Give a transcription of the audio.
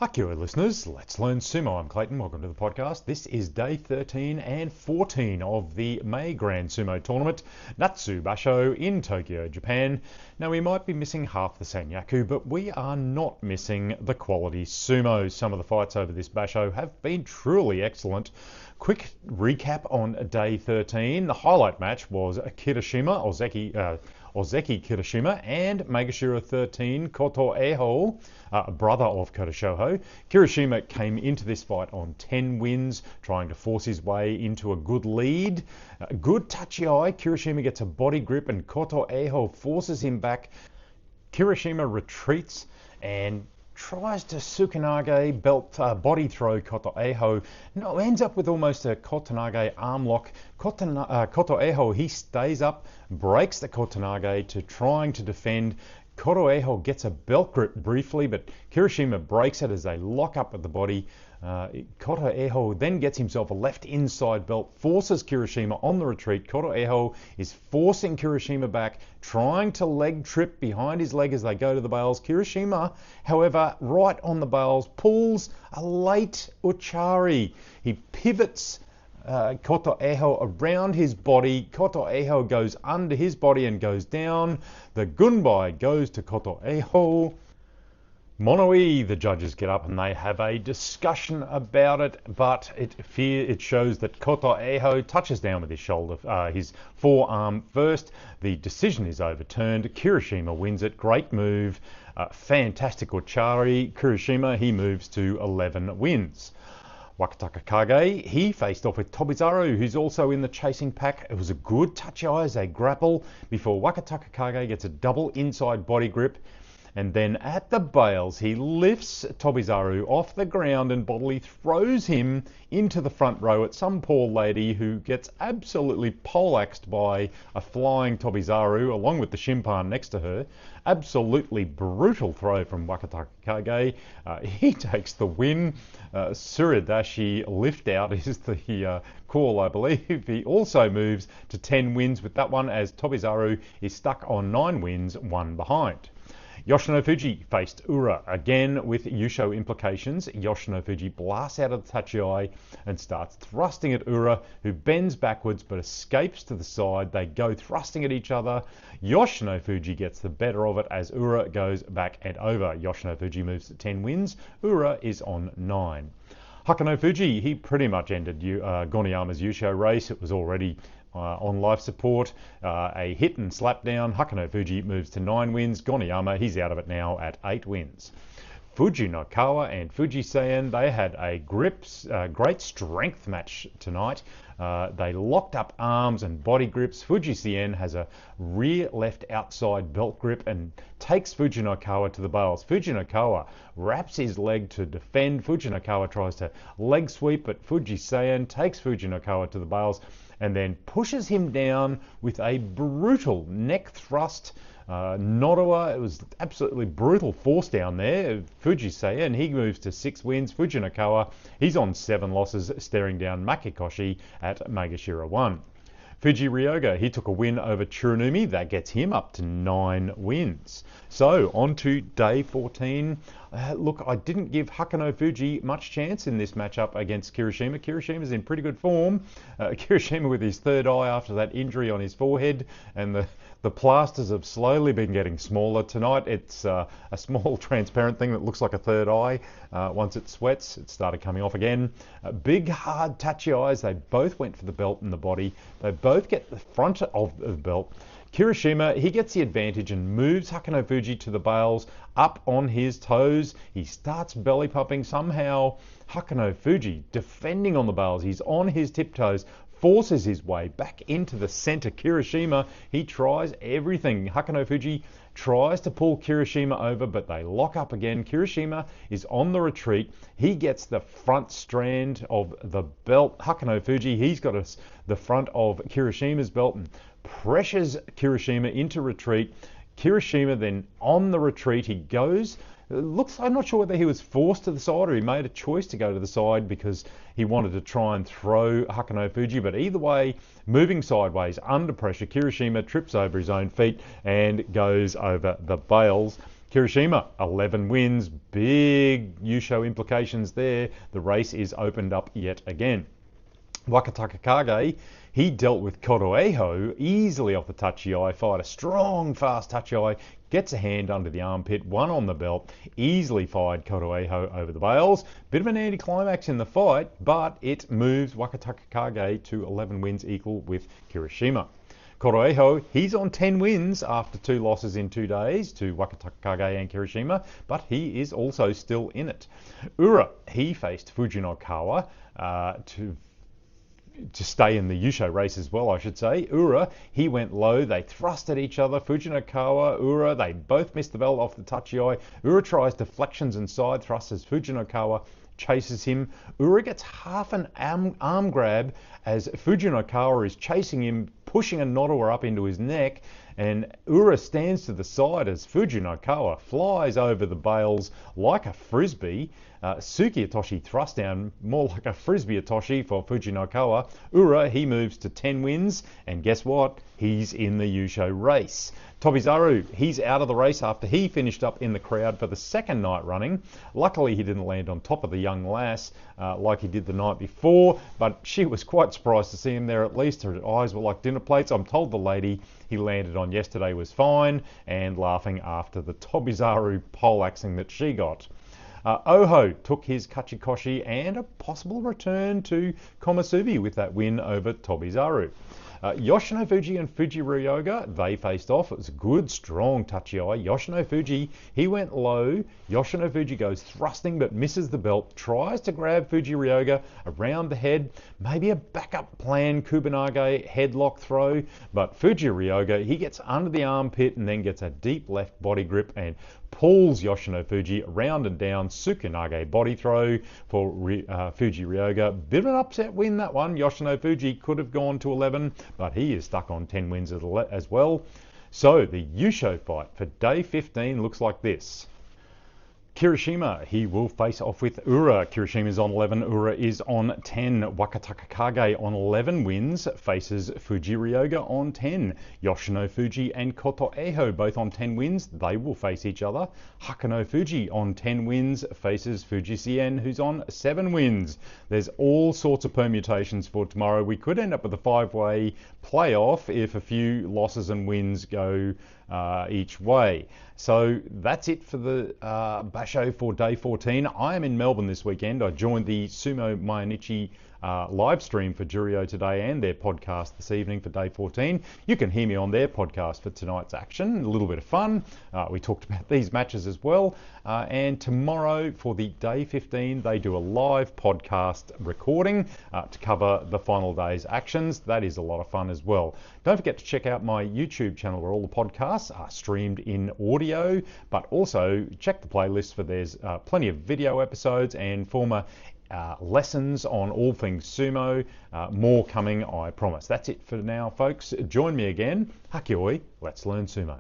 Akio listeners, let's learn sumo. I'm Clayton, welcome to the podcast. This is day 13 and 14 of the May Grand Sumo Tournament, Natsu Basho in Tokyo, Japan. Now we might be missing half the Sanyaku, but we are not missing the quality sumo. Some of the fights over this Basho have been truly excellent. Quick recap on day 13. The highlight match was Kirishima, Ozeki Kirishima and Megashira 13 Koto Eho, brother of Kotoshoho. Kirishima came into this fight on 10 wins, trying to force his way into a good lead. Good touchy eye. Kirishima gets a body grip and Koto Eho forces him back. Kirishima retreats and tries to Tsukinage belt body throw Koto Eho. No, ends up with almost a Kotonage arm lock. Koto Eho, he stays up, breaks the Kotonage to trying to defend. Koto Eho gets a belt grip briefly, but Kirishima breaks it as they lock up at the body. Koto Eho then gets himself a left inside belt, forces Kirishima on the retreat. Koto Eho is forcing Kirishima back, trying to leg trip behind his leg as they go to the bales. Kirishima, however, right on the bales, pulls a late Uchari. He pivots Koto Eho around his body. Koto Eho goes under his body and goes down. The gunbai goes to Koto Eho. Monoi, the judges get up and they have a discussion about it, but it shows that Koto Eho touches down with his shoulder, his forearm first. The decision is overturned. Kirishima wins it. Great move. Fantastic Uchari. Kirishima, he moves to 11 wins. Wakataka Kage, he faced off with Tobizaru, who's also in the chasing pack. It was a good touchy eye as they grapple before Wakataka Kage gets a double inside body grip. And then at the bales, he lifts Tobizaru off the ground and bodily throws him into the front row at some poor lady who gets absolutely poleaxed by a flying Tobizaru along with the shimpan next to her. Absolutely brutal throw from Wakataka Kage. He takes the win. Suradashi lift out is the call, I believe. He also moves to 10 wins with that one as Tobizaru is stuck on 9 wins, 1 behind. Yoshino Fuji faced Ura, again with Yusho implications. Yoshino Fuji blasts out of the touchy eye and starts thrusting at Ura, who bends backwards but escapes to the side. They go thrusting at each other. Yoshino Fuji gets the better of it as Ura goes back and over. Yoshino Fuji moves to 10 wins. Ura is on 9. Hakano Fuji, he pretty much ended Goniyama's Yusho race. It was already on life support. A hit and slap down. Hakano Fuji moves to 9 wins. Goniyama, he's out of it now at 8 wins. Fujinokawa and Fujisayan, they had a great strength match tonight. They locked up arms and body grips. Fujisayan has a rear left outside belt grip and takes Fujinokawa to the bales. Fujinokawa wraps his leg to defend. Fujinokawa tries to leg sweep, but Fujisayan takes Fujinokawa to the bales and then pushes him down with a brutal neck thrust. Nodowa, it was absolutely brutal force down there. Fujisayan, he moves to 6 wins. Fujinokawa, he's on 7 losses, staring down Makikoshi at Megashira 1. Fuji Ryoga, he took a win over Tsurunumi. That gets him up to 9 wins. So, on to day 14. Look, I didn't give Hakano Fuji much chance in this matchup against Kirishima. Kirishima's in pretty good form. Kirishima with his third eye after that injury on his forehead, and the plasters have slowly been getting smaller. Tonight it's a small transparent thing that looks like a third eye. Once it sweats, it started coming off again. Big, hard, touchy eyes. They both went for the belt and the body. They both get the front of the belt. Kirishima, he gets the advantage and moves Hakano Fuji to the bales up on his toes. He starts belly pumping. Somehow Hakano Fuji, defending on the bales, he's on his tiptoes, forces his way back into the center. Kirishima, he tries everything. Hakano Fuji tries to pull Kirishima over, but they lock up again. Kirishima is on the retreat. He gets the front strand of the belt. Hakano Fuji, he's got the front of Kirishima's belt and pressures Kirishima into retreat. Kirishima then on the retreat, he goes. I'm not sure whether he was forced to the side or he made a choice to go to the side because he wanted to try and throw Hakano Fuji, but either way, moving sideways under pressure, Kirishima trips over his own feet and goes over the bales. Kirishima, 11 wins, big Yusho implications there. The race is opened up yet again. Wakataka Kage, he dealt with Koroeho easily off the Tachiai, fired a strong, fast Tachiai, gets a hand under the armpit, one on the belt, easily fired Koroeho over the bales. Bit of an anticlimax in the fight, but it moves Wakataka Kage to 11 wins equal with Kirishima. Koroeho, he's on 10 wins after 2 losses in 2 days to Wakataka Kage and Kirishima, but he is also still in it. Ura, he faced Fujinokawa to stay in the Yusho race as well, I should say. Ura, he went low, they thrust at each other. Fujinokawa, Ura, they both missed the belt off the Tachiai. Ura tries deflections and side thrusts as Fujinokawa chases him. Ura gets half an arm grab as Fujinokawa is chasing him, pushing a Nodowa up into his neck, and Ura stands to the side as Fujinokawa flies over the bales like a frisbee. Suki Atoshi thrust down more like a frisbee Atoshi for Fujinokawa. Ura, he moves to 10 wins, and guess what? He's in the Yusho race. Tobizaru, he's out of the race after he finished up in the crowd for the second night running. Luckily, he didn't land on top of the young lass like he did the night before, but she was quite surprised to see him there at least. Her eyes were like dinner plates. I'm told the lady he landed on yesterday was fine and laughing after the Tobizaru poleaxing that she got. Oho took his Kachikoshi and a possible return to Komusubi with that win over Tobizaru. Yoshinofuji and Fuji Ryoga, they faced off. It was a good, strong Tachiai. Yoshinofuji, he went low. Yoshinofuji goes thrusting but misses the belt, tries to grab Fuji Ryoga around the head, maybe a backup plan Kubanage headlock throw, but Fuji Ryoga, he gets under the armpit and then gets a deep left body grip and pulls Yoshinofuji around and down. Tsukunage body throw for Fuji Ryoga. Bit of an upset win, that one. Yoshinofuji could have gone to 11, but he is stuck on 10 wins as well. So the Yusho fight for day 15 looks like this. Kirishima, he will face off with Ura. Kirishima is on 11, Ura is on 10. Wakataka Kage on 11 wins faces Fuji Ryoga on 10. Yoshinofuji and Kotoeho both on 10 wins. They will face each other. Hakano Fuji on 10 wins faces Fujisien, who's on 7 wins. There's all sorts of permutations for tomorrow. We could end up with a 5-way playoff if a few losses and wins go each way. So that's it for the Basho for day 14. I am in Melbourne this weekend. I joined the Sumo Mainichi live stream for Juryo today and their podcast this evening for day 14. You can hear me on their podcast for tonight's action. A little bit of fun. We talked about these matches as well. And tomorrow for the day 15, they do a live podcast recording to cover the final day's actions. That is a lot of fun as well. Don't forget to check out my YouTube channel where all the podcasts are streamed in audio, but also check the playlist for there's plenty of video episodes and former lessons on all things sumo. More coming, I promise. That's it for now, folks. Join me again. Hakioi, let's learn sumo.